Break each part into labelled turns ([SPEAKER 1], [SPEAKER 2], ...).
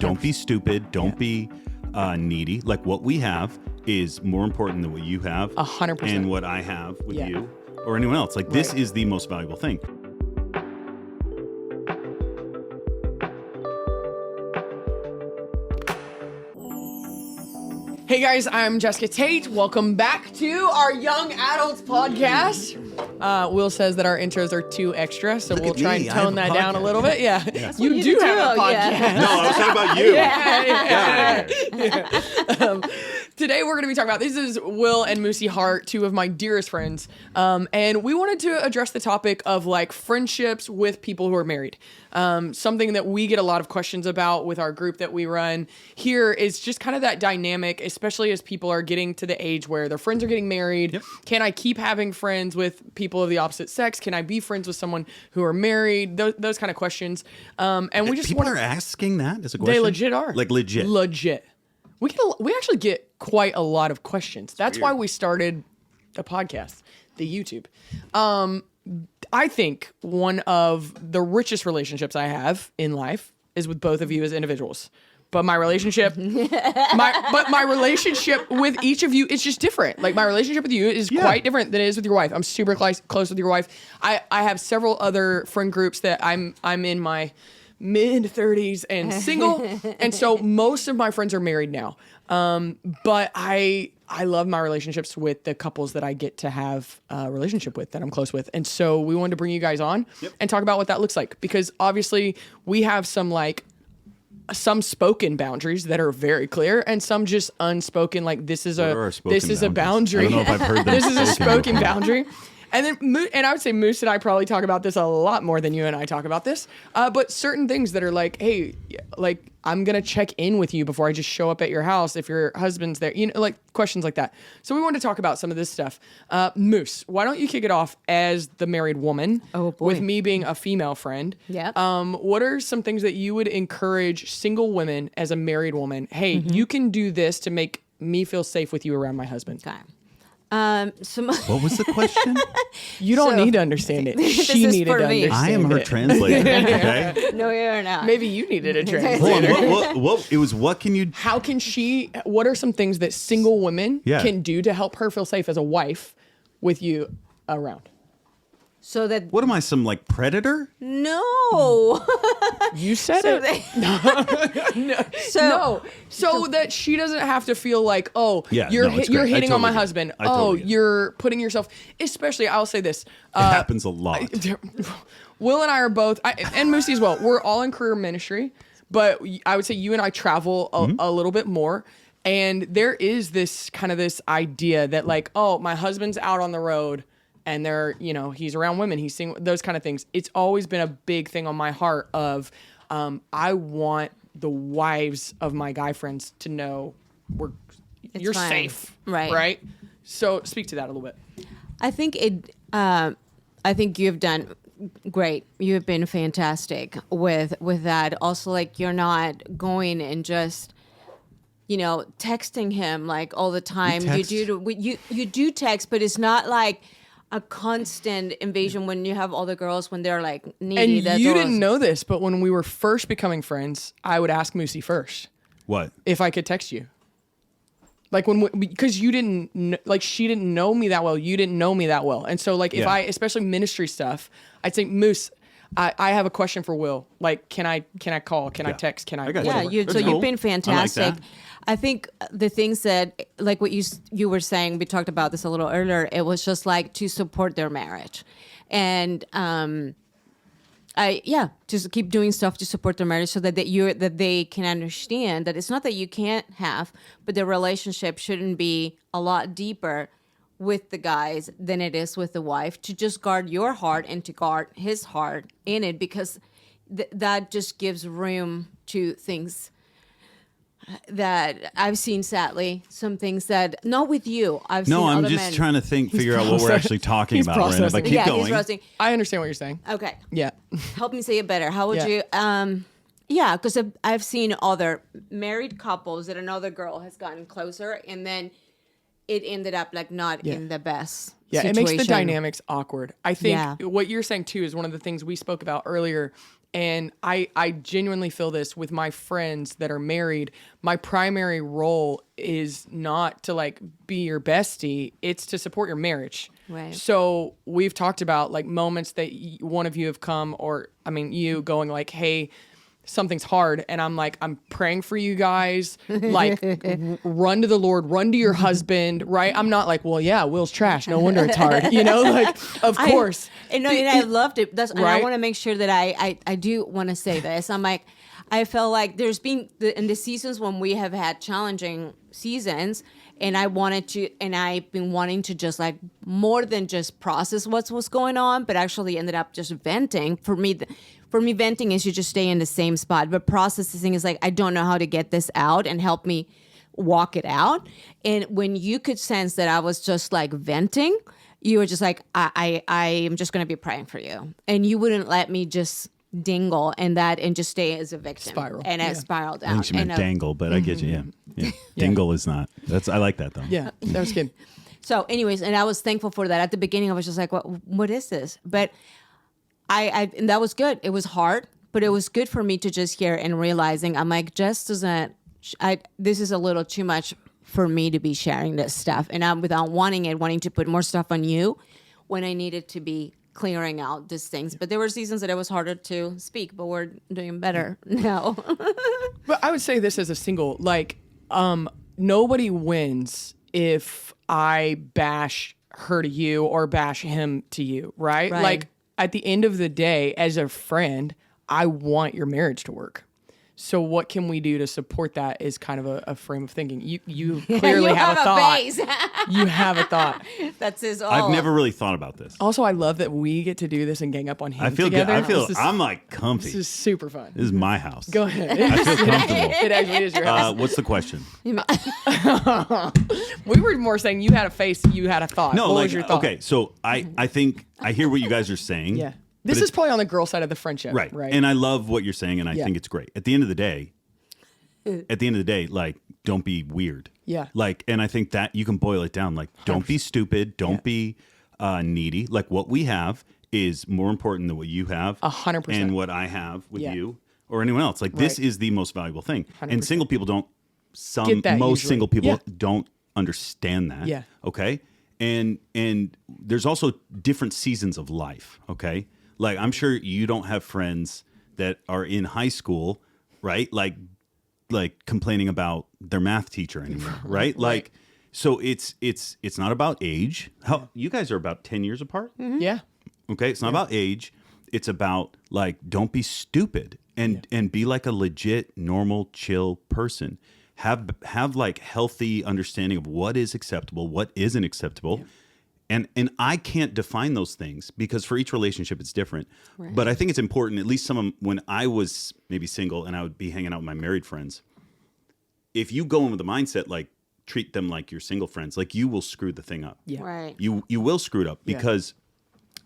[SPEAKER 1] Don't be stupid. Don't be needy. Like what we have is more important than what you have.
[SPEAKER 2] 100%.
[SPEAKER 1] And what I have with you or anyone else. Like this is the most valuable thing.
[SPEAKER 2] Hey guys, I'm Jessika Tate. Welcome back to our Young Adults podcast. Will says that our intros are too extra, so we'll try and tone that down a little bit. Yeah, you do have a podcast.
[SPEAKER 1] Yeah. No, I was talking about you.
[SPEAKER 2] Today we're going to be talking about, this is Will and Musy Hart, two of my dearest friends, and we wanted to address the topic of like friendships with people who are married. Something that we get a lot of questions about with our group that we run here is just kind of that dynamic, especially as people are getting to the age where their friends are getting married. Yep. Can I keep having friends with people of the opposite sex? Can I be friends with someone who are married? Those kind of questions. And we just
[SPEAKER 1] people are asking that as a question.
[SPEAKER 2] They legit are.
[SPEAKER 1] Like legit.
[SPEAKER 2] Legit. We actually get quite a lot of questions. That's why we started the podcast, the YouTube. I think one of the richest relationships I have in life is with both of you as individuals. But my relationship, my relationship with each of you is just different. Like my relationship with you is quite different than it is with your wife. I'm super close with your wife. I have several other friend groups that I'm in my mid-30s and single, and so most of my friends are married now. But I love my relationships with the couples that I get to have a relationship with, that I'm close with. And so we wanted to bring you guys on and talk about what that looks like, because obviously we have some spoken boundaries that are very clear, and some just unspoken. Like this is a boundary.
[SPEAKER 1] I don't know if I've heard them.
[SPEAKER 2] This is a spoken boundary. And then, and I would say Moose and I probably talk about this a lot more than you and I talk about this. But certain things that are like, hey, like I'm gonna check in with you before I just show up at your house if your husband's there. You know, like questions like that. So we wanted to talk about some of this stuff. Moose, why don't you kick it off as the married woman?
[SPEAKER 3] Oh boy.
[SPEAKER 2] With me being a female friend.
[SPEAKER 3] Yeah.
[SPEAKER 2] What are some things that you would encourage single women as a married woman? Hey, you can do this to make me feel safe with you around my husband.
[SPEAKER 3] Okay.
[SPEAKER 1] What was the question?
[SPEAKER 2] You don't need to understand it. She needed to understand it.
[SPEAKER 1] I am her translator. Okay.
[SPEAKER 3] No, you're not.
[SPEAKER 2] Maybe you needed a translator. What are some things that single women can do to help her feel safe as a wife with you around?
[SPEAKER 3] So that...
[SPEAKER 1] What am I, some like predator?
[SPEAKER 3] No.
[SPEAKER 2] You said it. So that she doesn't have to feel like, you're hitting on my husband. You're putting yourself, especially, I'll say this.
[SPEAKER 1] It happens a lot.
[SPEAKER 2] Will and I are both, and Musy as well, we're all in career ministry, but I would say you and I travel a little bit more. And there is this idea that like, my husband's out on the road, and he's around women, he's seeing those kind of things. It's always been a big thing on my heart of, I want the wives of my guy friends to know you're
[SPEAKER 3] fine.
[SPEAKER 2] safe.
[SPEAKER 3] Right.
[SPEAKER 2] So speak to that a little bit.
[SPEAKER 3] I think you've done great. You have been fantastic with that. Also, like, you're not going and just, texting him like all the time. You do text, but it's not like a constant invasion when you have all the girls when they're like needy.
[SPEAKER 2] And you didn't know this, but when we were first becoming friends, I would ask Musy first.
[SPEAKER 1] What?
[SPEAKER 2] If I could text you. Like because you didn't, she didn't know me that well. You didn't know me that well. And so like if I, especially ministry stuff, I'd say, Moose, I have a question for Will. Like, can I call? Can I text? Can I?
[SPEAKER 3] You've been fantastic.
[SPEAKER 1] I like that.
[SPEAKER 3] I think the things that, like what you were saying, we talked about this a little earlier, it was just like to support their marriage. And just keep doing stuff to support their marriage so that they can understand that it's not that you can't have, but the relationship shouldn't be a lot deeper with the guys than it is with the wife, to just guard your heart and to guard his heart in it, because that just gives room to things that I've seen, sadly, some things that, not with you. I'm
[SPEAKER 1] just trying to figure out what we're actually talking about right now. But keep going.
[SPEAKER 3] He's processing.
[SPEAKER 2] I understand what you're saying.
[SPEAKER 3] Okay.
[SPEAKER 2] Yeah.
[SPEAKER 3] Help me say it better. How would you? Because I've seen other married couples that another girl has gotten closer, and then it ended up like not in the best situation.
[SPEAKER 2] It makes the dynamics awkward. I think what you're saying too is one of the things we spoke about earlier And I genuinely feel this with my friends that are married. My primary role is not to like be your bestie. It's to support your marriage.
[SPEAKER 3] Right.
[SPEAKER 2] So we've talked about like moments that one of you have come, or I mean, you going like, hey, something's hard. And I'm like, I'm praying for you guys. Like, run to the Lord, run to your husband, right? I'm not like, well, yeah, Will's trash. No wonder it's hard. You know, like, of course.
[SPEAKER 3] And I loved it. And I
[SPEAKER 2] Right?
[SPEAKER 3] want to make sure that I do want to say this. I'm like, I feel like there's been in the seasons when we have had challenging seasons, and I've been wanting to just like more than just process what's going on, but actually ended up just venting. For me, venting is you just stay in the same spot, but processing is like, I don't know how to get this out and help me walk it out. And when you could sense that I was just like venting, you were just like, I am just going to be praying for you. And you wouldn't let me just dingle and just stay as a victim.
[SPEAKER 2] Spiral.
[SPEAKER 3] And I spiraled out.
[SPEAKER 1] I think she meant dangle, but I get you. Yeah. Dingle is not. I like that though.
[SPEAKER 2] Yeah, that was good.
[SPEAKER 3] So anyways, and I was thankful for that. At the beginning, I was just like, what is this? But and that was good. It was hard, but it was good for me to just hear and realizing I'm like, Jess doesn't, this is a little too much for me to be sharing this stuff. And I'm without wanting to put more stuff on you when I needed to be clearing out these things. But there were seasons that it was harder to speak, but we're doing better now.
[SPEAKER 2] But I would say this as a single, like, nobody wins if I bash her to you or bash him to you, right?
[SPEAKER 3] Right.
[SPEAKER 2] Like, at the end of the day, as a friend, I want your marriage to work. So what can we do to support that is kind of a frame of thinking. You clearly
[SPEAKER 3] You
[SPEAKER 2] have a thought.
[SPEAKER 3] base.
[SPEAKER 2] You have a thought.
[SPEAKER 3] That's his all.
[SPEAKER 1] I've never really thought about this.
[SPEAKER 2] Also, I love that we get to do this and gang up on him
[SPEAKER 1] I feel
[SPEAKER 2] together.
[SPEAKER 1] good. I'm like comfy.
[SPEAKER 2] This is super fun.
[SPEAKER 1] This is my house.
[SPEAKER 2] Go ahead.
[SPEAKER 1] I feel comfortable.
[SPEAKER 2] It actually is your house.
[SPEAKER 1] What's the question?
[SPEAKER 2] We were more saying you had a face, you had a thought.
[SPEAKER 1] No,
[SPEAKER 2] what
[SPEAKER 1] like
[SPEAKER 2] was your thought?
[SPEAKER 1] okay. So I think I hear what you guys are saying.
[SPEAKER 2] Yeah.
[SPEAKER 1] but
[SPEAKER 2] This is probably on the girl side of the friendship.
[SPEAKER 1] right.
[SPEAKER 2] Right.
[SPEAKER 1] And I love what you're saying, and I
[SPEAKER 2] Yeah.
[SPEAKER 1] think it's great. At the end of the day, like, don't be weird.
[SPEAKER 2] Yeah.
[SPEAKER 1] Like, and I think that you can boil it down. Like, don't be stupid. Don't be needy. Like, what we have is more important than what you have.
[SPEAKER 2] 100%.
[SPEAKER 1] And what I have with
[SPEAKER 2] Yeah.
[SPEAKER 1] you or anyone else. Like, this
[SPEAKER 2] Right.
[SPEAKER 1] is the most valuable thing.
[SPEAKER 2] 100%.
[SPEAKER 1] And single people don't.
[SPEAKER 2] Get that
[SPEAKER 1] Most
[SPEAKER 2] usually.
[SPEAKER 1] single people
[SPEAKER 2] Yeah.
[SPEAKER 1] don't understand that.
[SPEAKER 2] Yeah.
[SPEAKER 1] Okay. And there's also different seasons of life. Okay. Like, I'm sure you don't have friends that are in high school, right? Like complaining about their math teacher anymore, right? Like, so it's not about age. How you guys are about 10 years apart?
[SPEAKER 2] Mm-hmm. Yeah.
[SPEAKER 1] Okay, it's not about age. It's about like, don't be stupid and be like a legit, normal, chill person. Have like healthy understanding of what is acceptable, what isn't acceptable. And I can't define those things because for each relationship it's different.
[SPEAKER 3] Right.
[SPEAKER 1] But I think it's important, at least when I was maybe single and I would be hanging out with my married friends, if you go in with the mindset like treat them like your single friends, like you will screw the thing up.
[SPEAKER 2] Yeah.
[SPEAKER 3] Right.
[SPEAKER 1] You will screw it up
[SPEAKER 2] Yeah.
[SPEAKER 1] because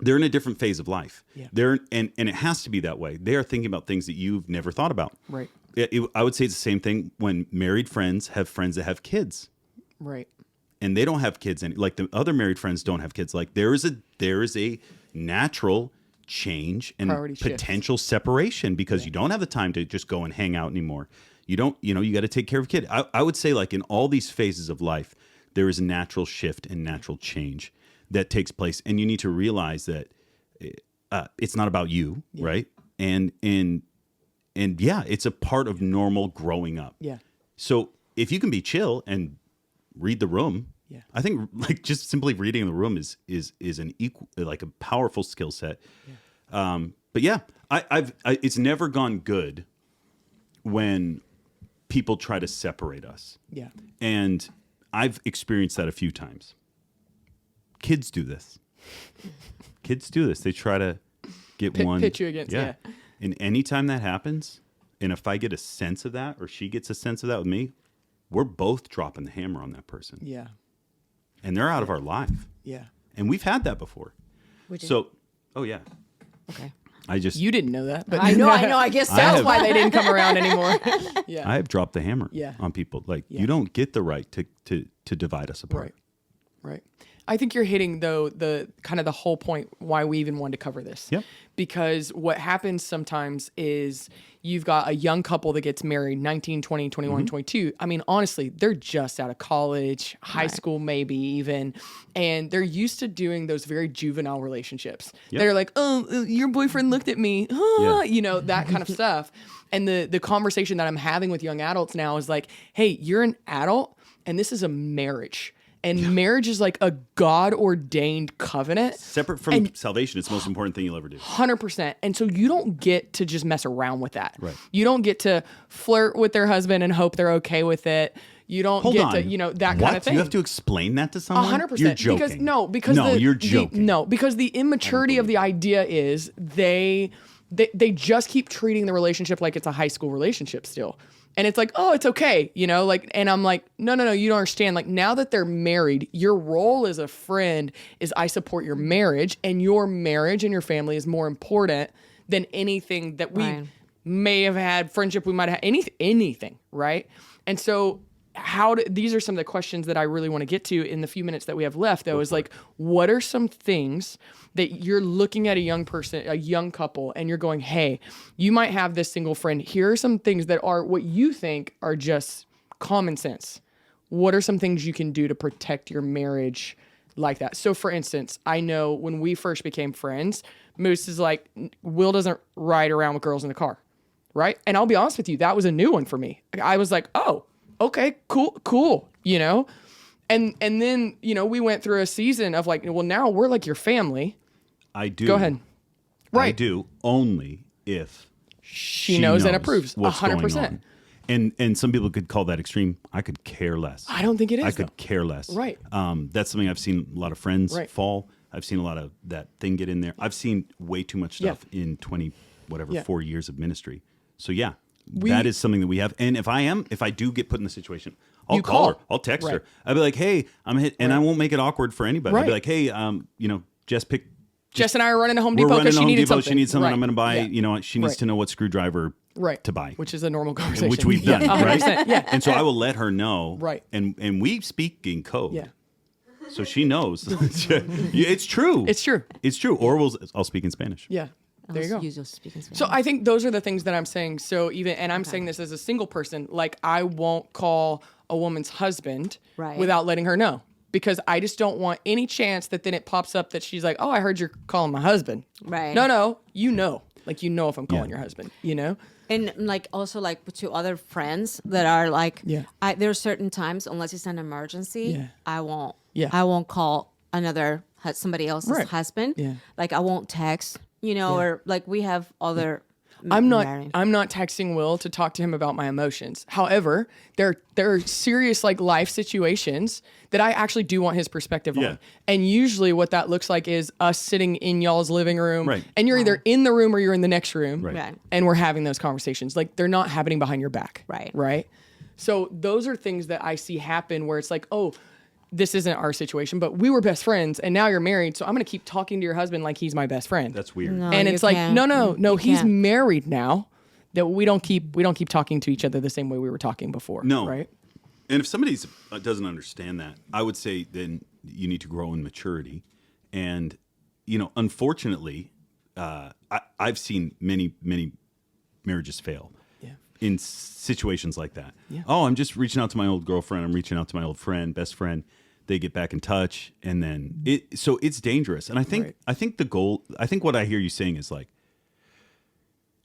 [SPEAKER 1] they're in a different phase of life.
[SPEAKER 2] Yeah.
[SPEAKER 1] They're and it has to be that way. They are thinking about things that you've never thought about.
[SPEAKER 2] Right.
[SPEAKER 1] I would say it's the same thing when married friends have friends that have kids.
[SPEAKER 2] Right.
[SPEAKER 1] And they don't have kids, and like the other married friends don't have kids. Like there is a natural change and
[SPEAKER 2] Priority shift.
[SPEAKER 1] potential separation because you don't have the time to just go and hang out anymore. You don't, you got to take care of a kid. I would say like in all these phases of life, there is a natural shift and natural change that takes place, and you need to realize that it's not about you, right? And yeah, it's a part of normal growing up.
[SPEAKER 2] Yeah.
[SPEAKER 1] So if you can be chill and read the room, I think like just simply reading the room is an equal, like a powerful skill set. Yeah. But yeah, it's never gone good when people try to separate us.
[SPEAKER 2] Yeah.
[SPEAKER 1] And I've experienced that a few times. Kids do this. They try to get one.
[SPEAKER 2] Pitch you against, yeah.
[SPEAKER 1] And anytime that happens, and if I get a sense of that or she gets a sense of that with me, we're both dropping the hammer on that person.
[SPEAKER 2] Yeah.
[SPEAKER 1] And they're out of our life.
[SPEAKER 2] Yeah.
[SPEAKER 1] And we've had that before. So, oh yeah.
[SPEAKER 3] Okay.
[SPEAKER 2] You didn't know that, but
[SPEAKER 3] I know. I guess
[SPEAKER 2] that's
[SPEAKER 1] have-
[SPEAKER 2] why they didn't come around anymore. Yeah.
[SPEAKER 1] I have dropped the hammer
[SPEAKER 2] Yeah.
[SPEAKER 1] on people. Like
[SPEAKER 2] Yeah.
[SPEAKER 1] you don't get the right to divide us apart.
[SPEAKER 2] Right. I think you're hitting though the kind of the whole point why we even wanted to cover this.
[SPEAKER 1] Yep.
[SPEAKER 2] Because what happens sometimes is you've got a young couple that gets married 19, 20, 21, 22. I mean, honestly, they're just out of college, high school maybe even, and they're used to doing those very juvenile relationships.
[SPEAKER 1] Yep.
[SPEAKER 2] They're like, "Oh, your boyfriend looked at me." You know, that kind of stuff. And the conversation that I'm having with young adults now is like, "Hey, you're an adult and this is a marriage." And marriage is like a God-ordained covenant.
[SPEAKER 1] Separate from salvation, it's the most important thing you'll ever do.
[SPEAKER 2] 100%. And so you don't get to just mess around with that.
[SPEAKER 1] Right.
[SPEAKER 2] You don't get to flirt with their husband and hope they're okay with it. You don't get to, you know, that kind of thing.
[SPEAKER 1] You have to explain that to someone?
[SPEAKER 2] 100%.
[SPEAKER 1] You're joking.
[SPEAKER 2] Because
[SPEAKER 1] you're joking.
[SPEAKER 2] Because the immaturity of the idea is they just keep treating the relationship like it's a high school relationship still. And it's like, oh, it's okay, you know, like, and I'm like, no, you don't understand. Like, now that they're married, your role as a friend is I support your marriage, and your marriage and your family is more important than anything that we may have had, friendship we might have had, anything, right? And so these are some of the questions that I really want to get to in the few minutes that we have left, though, is like, what are some things that you're looking at a young person, a young couple, and you're going, hey, you might have this single friend. Here are some things that are what you think are just common sense. What are some things you can do to protect your marriage like that? So for instance, I know when we first became friends, Moose is like, Will doesn't ride around with girls in the car, right? And I'll be honest with you, that was a new one for me. I was like, oh, okay, cool, you know? And then, you know, we went through a season of like, well, now we're like your family.
[SPEAKER 1] I do.
[SPEAKER 2] Go ahead. Right.
[SPEAKER 1] I do only if
[SPEAKER 2] she knows and approves.
[SPEAKER 1] What's
[SPEAKER 2] 100%.
[SPEAKER 1] going on. And some people could call that extreme. I could care less.
[SPEAKER 2] I don't think it is.
[SPEAKER 1] I could care less.
[SPEAKER 2] Right.
[SPEAKER 1] That's something I've seen a lot of friends
[SPEAKER 2] Right.
[SPEAKER 1] fall. I've seen a lot of that thing get in there. I've seen way too much stuff in 4 years of ministry. So yeah, that is something that we have. And if I do get put in the situation, I'll call her. I'll text her. I'll be like, hey, I'm hit, and I won't make it awkward for anybody. I'll be like, hey, you know, Jess
[SPEAKER 2] and I are running to Home Depot because she needed something.
[SPEAKER 1] She needs something. I'm going to buy. You know, she needs to know what screwdriver to buy,
[SPEAKER 2] which is a normal conversation,
[SPEAKER 1] which we've done, right?
[SPEAKER 2] Yeah.
[SPEAKER 1] And so I will let her know,
[SPEAKER 2] right?
[SPEAKER 1] And we speak in code,
[SPEAKER 2] yeah.
[SPEAKER 1] So she knows. It's true.
[SPEAKER 2] It's true.
[SPEAKER 1] It's true. Or I'll speak in Spanish.
[SPEAKER 2] Yeah. There you go.
[SPEAKER 3] Speak in Spanish.
[SPEAKER 2] So I think those are the things that I'm saying. So I'm saying this as a single person. Like, I won't call a woman's husband without letting her know. Because I just don't want any chance that then it pops up that she's like, oh, I heard you're calling my husband.
[SPEAKER 3] Right.
[SPEAKER 2] No, you know. Like, you know if I'm calling your husband, you know?
[SPEAKER 3] And like also like to other friends that are like, there are certain times, unless it's an emergency, I won't call somebody else's husband. Yeah. Like, I won't text, you know, or like we have other...
[SPEAKER 2] I'm not texting Will to talk to him about my emotions. However, there are serious like life situations that I actually do want his perspective on. And usually what that looks like is us sitting in y'all's living room, and you're either in the room or you're in the next room, and we're having those conversations. Like, they're not happening behind your back. Right. So those are things that I see happen where it's like, oh, this isn't our situation, but we were best friends, and now you're married, so I'm going to keep talking to your husband like he's my best friend.
[SPEAKER 1] That's weird.
[SPEAKER 2] No, and it's like, no, he's married now. That we don't keep talking to each other the same way we were talking before.
[SPEAKER 1] No,
[SPEAKER 2] right?
[SPEAKER 1] And if somebody doesn't understand that, I would say then you need to grow in maturity. And you know, unfortunately, I've seen many marriages fail. In situations like that. Oh, I'm just reaching out to my old girlfriend. I'm reaching out to my old friend, best friend. They get back in touch, and then so it's dangerous. And I think the goal. I think what I hear you saying is like,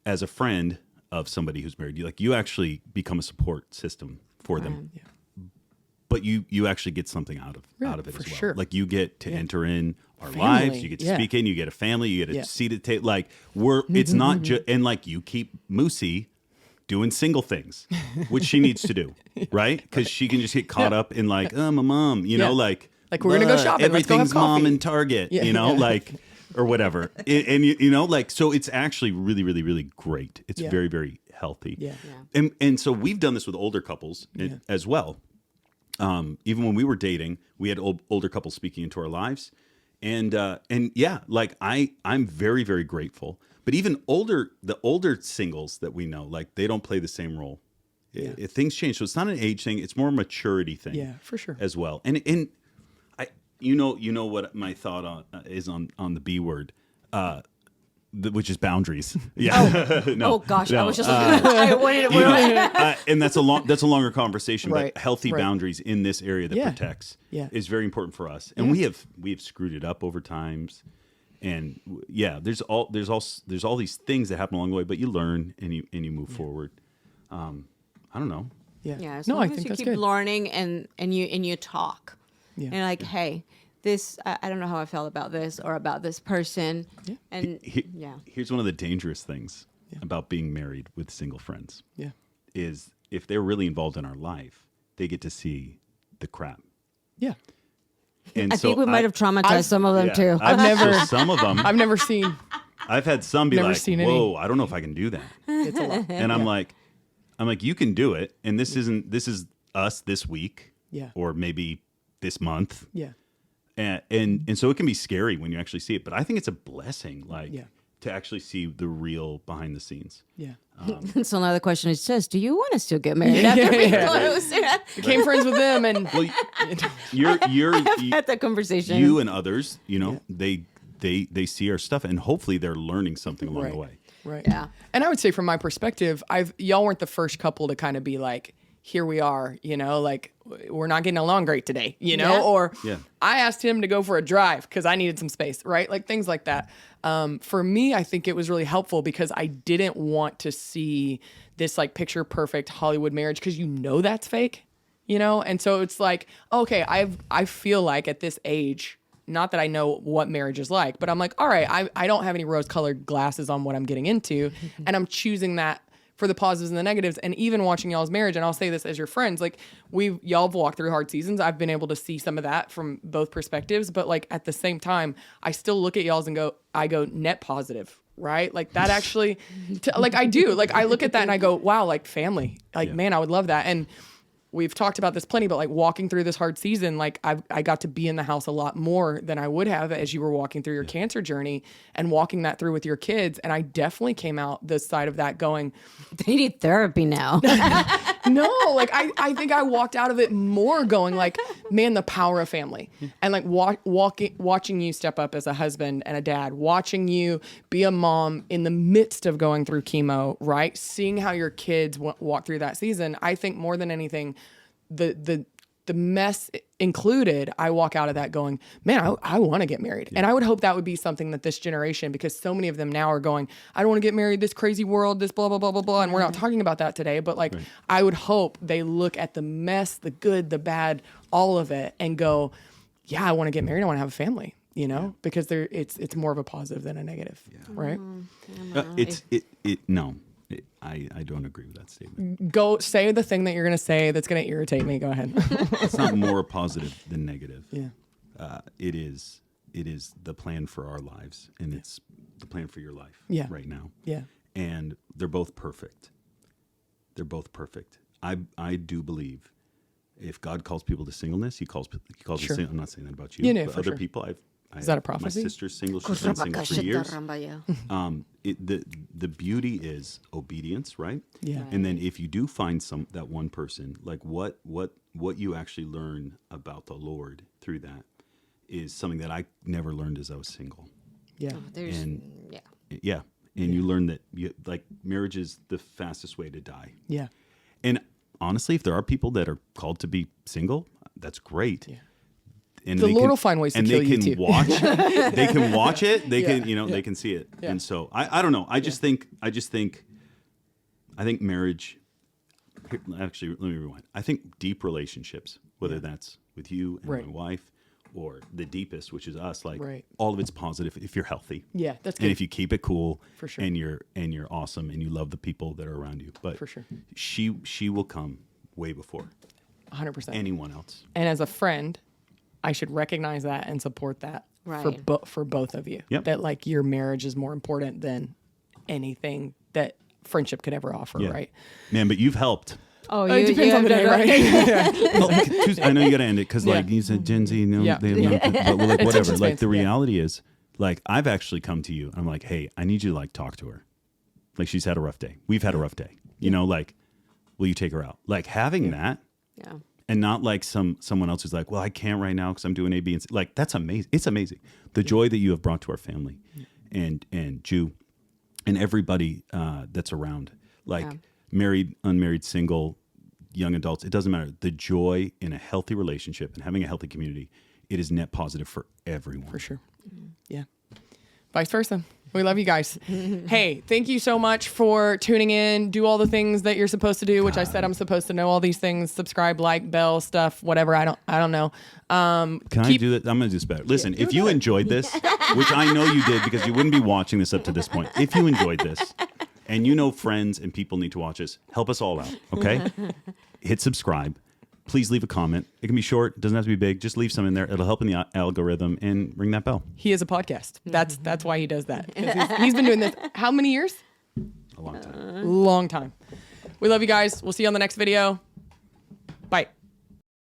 [SPEAKER 1] as a friend of somebody who's married, you actually become a support system for them. But you actually get something out of it as well. Sure. Like, you get to enter in our lives. You get to speak in. You get a family. You get a seat at the table. Like, it's not just, and like, you keep Musy doing single things, which she needs to do, right? Because she can just get caught up in like, my mom, you know, like
[SPEAKER 2] we're gonna go shopping.
[SPEAKER 1] Everything's
[SPEAKER 2] Let's go have coffee.
[SPEAKER 1] Mom and Target, you know, like, or whatever. And you know, like, so it's actually really, really, really great. It's very, very healthy. And so we've done this with older couples as well. Even when we were dating, we had older couples speaking into our lives, and like I'm very, very grateful. But even the older singles that we know, like, they don't play the same role. Things change. So it's not an age thing. It's more a maturity thing.
[SPEAKER 2] Yeah, for sure.
[SPEAKER 1] As well. And You know what my thought is on the B word, which is boundaries. Yeah.
[SPEAKER 3] Oh gosh, I was just. I wanted to.
[SPEAKER 1] And that's a longer conversation.
[SPEAKER 2] Right,
[SPEAKER 1] But healthy
[SPEAKER 2] right.
[SPEAKER 1] boundaries in this area that protects is very important for us. And we have screwed it up over times. And there's all these things that happen along the way, but you learn and you move forward. I don't know.
[SPEAKER 3] Yeah. As
[SPEAKER 2] No,
[SPEAKER 3] long
[SPEAKER 2] I
[SPEAKER 3] as
[SPEAKER 2] think
[SPEAKER 3] you
[SPEAKER 2] that's
[SPEAKER 3] keep
[SPEAKER 2] good.
[SPEAKER 3] learning and you talk.
[SPEAKER 2] Yeah.
[SPEAKER 3] And like, hey, this I don't know how I felt about this or about this person.
[SPEAKER 2] Yeah.
[SPEAKER 3] And
[SPEAKER 1] Here's one of the dangerous things about being married with single friends.
[SPEAKER 2] Yeah.
[SPEAKER 1] Is if they're really involved in our life, they get to see the crap.
[SPEAKER 2] Yeah.
[SPEAKER 1] And
[SPEAKER 3] I think we might have traumatized some of them too.
[SPEAKER 1] I've
[SPEAKER 2] never-
[SPEAKER 1] so some of them.
[SPEAKER 2] I've never seen.
[SPEAKER 1] I've had some be
[SPEAKER 2] Never
[SPEAKER 1] like,
[SPEAKER 2] seen any.
[SPEAKER 1] "Whoa, I don't know if I can do that."
[SPEAKER 2] It's a lot.
[SPEAKER 1] And I'm like, you can do it. And this is us this week,
[SPEAKER 2] Yeah.
[SPEAKER 1] or maybe this month,
[SPEAKER 2] Yeah.
[SPEAKER 1] and so it can be scary when you actually see it. But I think it's a blessing, like
[SPEAKER 2] Yeah.
[SPEAKER 1] to actually see the real behind the scenes.
[SPEAKER 2] Yeah.
[SPEAKER 3] So now the question is just, do you want to still get married after we close?
[SPEAKER 2] Became friends with them, and
[SPEAKER 1] Well, you're
[SPEAKER 3] Had that conversation.
[SPEAKER 1] you and others, they see our stuff, and hopefully they're learning something along
[SPEAKER 2] Right.
[SPEAKER 1] the way.
[SPEAKER 2] right.
[SPEAKER 3] Yeah.
[SPEAKER 2] And I would say, from my perspective, y'all weren't the first couple to kind of be like, here we are, like we're not getting along great today,
[SPEAKER 3] Yeah.
[SPEAKER 2] or
[SPEAKER 1] Yeah.
[SPEAKER 2] I asked him to go for a drive because I needed some space, right? Like things like that. For me, I think it was really helpful because I didn't want to see this like picture perfect Hollywood marriage because that's fake, And so it's like, okay, I feel like at this age, not that I know what marriage is like, but I'm like, all right, I don't have any rose-colored glasses on what I'm getting into, and I'm choosing that for the positives and the negatives. And even watching y'all's marriage, and I'll say this as your friends, like y'all have walked through hard seasons. I've been able to see some of that from both perspectives, but like at the same time, I still look at y'all's and I go net positive, right? Like that actually, like I do, like I look at that and I go, wow, like family, like man, I would love that. And we've talked about this plenty, but like walking through this hard season, like I got to be in the house a lot more than I would have as you were walking through your cancer journey and walking that through with your kids. And I definitely came out this side of that going,
[SPEAKER 3] They need therapy now.
[SPEAKER 2] no, like I think I walked out of it more going like, man, the power of family. And like watching you step up as a husband and a dad, watching you be a mom in the midst of going through chemo, right? Seeing how your kids walk through that season. I think more than anything, the mess included, I walk out of that going, man, I want to get married. And I would hope that would be something that this generation, because so many of them now are going, I don't want to get married, this crazy world, this blah, blah, blah, blah, blah. And we're not talking about that today, but like, I would hope they look at the mess, the good, the bad, all of it and go, yeah, I want to get married. I want to have a family, because it's more of a positive than a negative. Right.
[SPEAKER 1] I don't agree with that statement.
[SPEAKER 2] Go say the thing that you're going to say that's going to irritate me. Go ahead.
[SPEAKER 1] It's not more positive than negative.
[SPEAKER 2] Yeah.
[SPEAKER 1] It is the plan for our lives, and it's the plan for your life right now.
[SPEAKER 2] Yeah.
[SPEAKER 1] And they're both perfect. I do believe if God calls people to singleness, he calls
[SPEAKER 2] Sure.
[SPEAKER 1] I'm not saying that about you,
[SPEAKER 2] Yeah,
[SPEAKER 1] but
[SPEAKER 2] for
[SPEAKER 1] other
[SPEAKER 2] sure.
[SPEAKER 1] people
[SPEAKER 2] Is that a prophecy?
[SPEAKER 1] My sister's single. She's been single for years. The beauty is obedience, right?
[SPEAKER 2] Yeah.
[SPEAKER 1] And then if you do find that one person, like what you actually learn about the Lord through that is something that I never learned as I was single.
[SPEAKER 2] Yeah.
[SPEAKER 1] And you learn that marriage is the fastest way to die.
[SPEAKER 2] Yeah.
[SPEAKER 1] And honestly, if there are people that are called to be single, that's great. Yeah. And
[SPEAKER 2] the Lord will find ways to kill you too.
[SPEAKER 1] They can watch it. They can, they can see it.
[SPEAKER 2] Yeah.
[SPEAKER 1] And so I don't know. I think marriage. Actually, let me rewind. I think deep relationships, whether that's with you and my wife, or the deepest, which is us, all of it's positive if you're healthy.
[SPEAKER 2] Yeah, that's good.
[SPEAKER 1] And if you keep it cool,
[SPEAKER 2] for sure,
[SPEAKER 1] and you're awesome, and you love the people that are around you. But
[SPEAKER 2] for sure,
[SPEAKER 1] she will come way before
[SPEAKER 2] 100%
[SPEAKER 1] anyone else.
[SPEAKER 2] And as a friend, I should recognize that and support that for both of you.
[SPEAKER 1] Yep.
[SPEAKER 2] That like your marriage is more important than anything that friendship could ever offer, right?
[SPEAKER 1] Man, but you've helped.
[SPEAKER 3] Oh,
[SPEAKER 2] it depends on the day, right?
[SPEAKER 1] I know you got to end it because you said Gen Z, they have but whatever. Like the reality is, like I've actually come to you. I'm like, hey, I need you to talk to her. Like she's had a rough day. We've had a rough day. Will you take her out? Like having that.
[SPEAKER 3] Yeah.
[SPEAKER 1] and not like someone else who's like, well, I can't right now because I'm doing A, B, and C. Like, that's amazing. It's amazing. The joy that you have brought to our family and Jew and everybody that's around, like married, unmarried, single, young adults, it doesn't matter. The joy in a healthy relationship and having a healthy community, it is net positive for everyone.
[SPEAKER 2] For sure. Yeah. Vice versa. We love you guys. Hey, thank you so much for tuning in. Do all the things that you're supposed to do, which I said I'm supposed to know all these things. Subscribe, like, bell, stuff, whatever. I don't know.
[SPEAKER 1] Can I do that? I'm going to do this better. Listen, if you enjoyed this, which I know you did because you wouldn't be watching this up to this point. If you enjoyed this and you know friends and people need to watch this, help us all out, okay? Hit subscribe. Please leave a comment. It can be short. It doesn't have to be big. Just leave some in there. It'll help in the algorithm and ring that bell.
[SPEAKER 2] He is a podcast. That's why he does that. He's been doing this how many years?
[SPEAKER 1] A long time.
[SPEAKER 2] Long time. We love you guys. We'll see you on the next video. Bye.